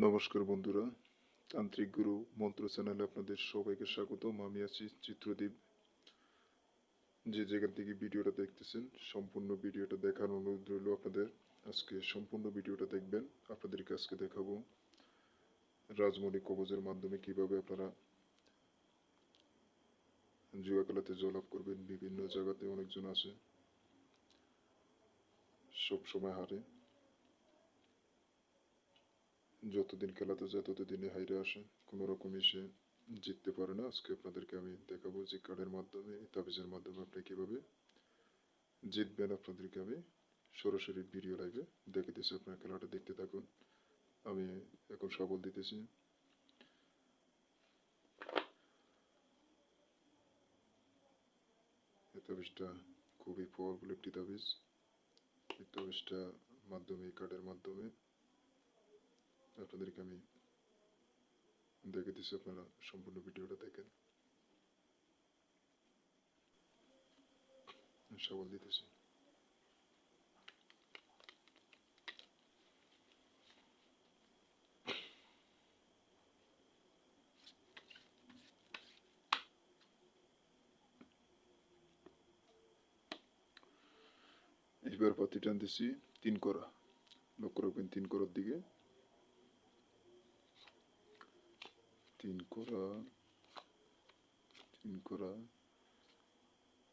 নমস্কার বন্ধুরা, তান্ত্রিক গুরু মন্ত্র চ্যানেলে আপনাদের সবাইকে স্বাগতম। আমি আছি চিত্রদীপ। যে জায়গা থেকে ভিডিওটা দেখতেছেন সম্পূর্ণ ভিডিওটা দেখার অনুরোধ রইল আপনাদের। আজকে সম্পূর্ণ ভিডিওটা দেখবেন। আপনাদেরকে আজকে দেখাবো রাজমণি কবজের মাধ্যমে কিভাবে আপনারা জুয়া খেলাতে জয়লাভ করবেন। বিভিন্ন জায়গাতে অনেকজন আছে, সব সময় হারে, যতদিন খেলাতে যায় ততদিনই হাইরে আসে, কোনো রকমই সে জিততে পারে না। আজকে আপনাদেরকে আমি দেখাবো যে কার্ডের মাধ্যমে, তাবিজের মাধ্যমে আপনি কিভাবে জিতবেন। আপনাদেরকে আমি সরাসরি ভিডিও লাইভে দেখে দিচ্ছি, আপনার খেলাটা দেখতে থাকুন। আমি এখন সবল দিতেছি। এই তাবিজটা খুবই পাওয়ারফুল একটি তাবিজ। এই তাবিজটা মাধ্যমে, এই কার্ডের মাধ্যমে আপনাদেরকে আমি দেখে দিচ্ছি। আপনারা সম্পূর্ণ ভিডিওটা দেখেন। সবল দিতেছি। এইবার পাতি টানতেছি 3 করা। লক্ষ্য রাখবেন 3 করার দিকে। 3 করা, 3 করা।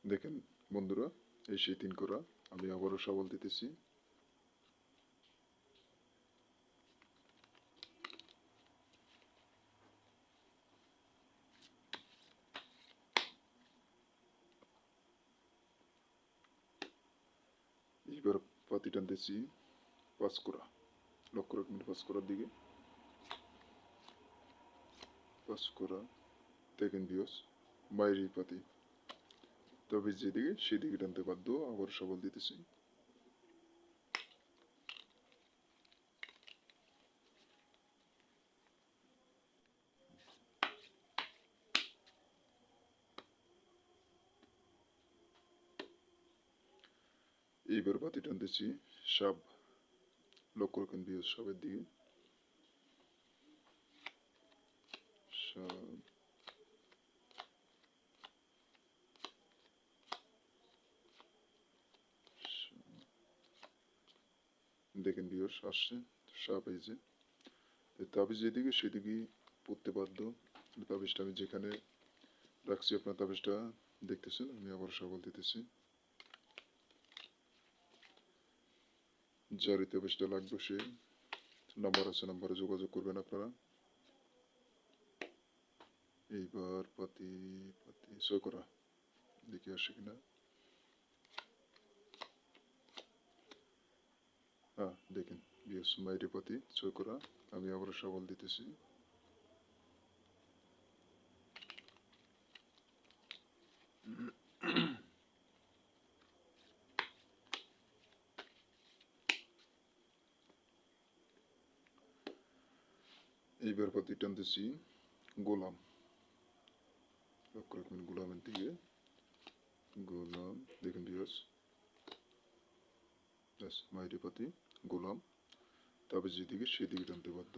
দেখেন বন্ধুরা, এই সেই 3 করা। আমি আবারও সবল দিতেছি। এইবার পাতি টানতেছি 5 করা। লক্ষ্য রাখবেন 5 করার দিকে। 5 করা। দেখেন ভিউয়ার্স, বাইরেই পাতি, তবে যেদিকে সেদিকে টানতে বাধ্য। আবার সবল দিতেছি। এইবার পাতি টানতেছি সাপ। লক্ষ্য রাখেন ভিউয়ার্স, সাপের দিকে। সাপ। দেখেন ভিউয়ার্স, আসছে সাপ। এই যে তাবিজ যেদিকে সেদিকেই পড়তে বাধ্য। তাবিজটা আমি যেখানে রাখছি, আপনার তাবিজটা দেখতেছেন। আমি আবার সবল দিতেছি। যার এই তাবিজটা লাগবে সে নাম্বার আছে, নাম্বারে যোগাযোগ করবেন আপনারা। এইবার পাতি পাতি 6 করা, দেখে আসে কিনা। হ্যাঁ, দেখেন ভিউয়ার্স, মাইরে পাতি 6 করা। আমি আবার সবল দিতেছি। এইবার পাতি টানতেছি গোলাম। লক্ষ্য রাখবেন গোলামের দিকে। গোলাম, দেখেন ভিউয়ার্স, মাইরে পাতি গোলাম। তবে যেদিকে সেদিকে টানতে বাধ্য।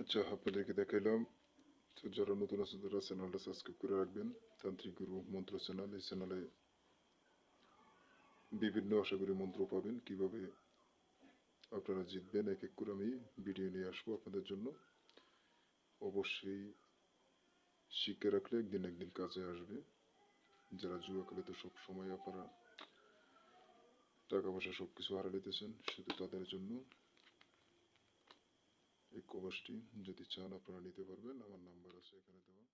আচ্ছা, আপনাদেরকে দেখাইলাম। তো যারা নতুন আছে তারা চ্যানেলটা সাবস্ক্রাইব করে রাখবেন। তান্ত্রিক গুরু মন্ত্র চ্যানেল। এই চ্যানেলে বিভিন্ন আশা করি মন্ত্র পাবেন, কিভাবে আপনারা জিতবেন এক এক করে আমি ভিডিও নিয়ে আসবো আপনাদের জন্য। অবশ্যই শিখে রাখলে একদিন একদিন কাজে আসবে। যারা জুয়া খেলে তো সব সময় আপনারা টাকা পয়সা সবকিছু হারা নিতেছেন, শুধু তাদের জন্য এই কবচটি যদি চান আপনারা নিতে পারবেন। আমার নাম্বার আছে এখানে দেওয়া।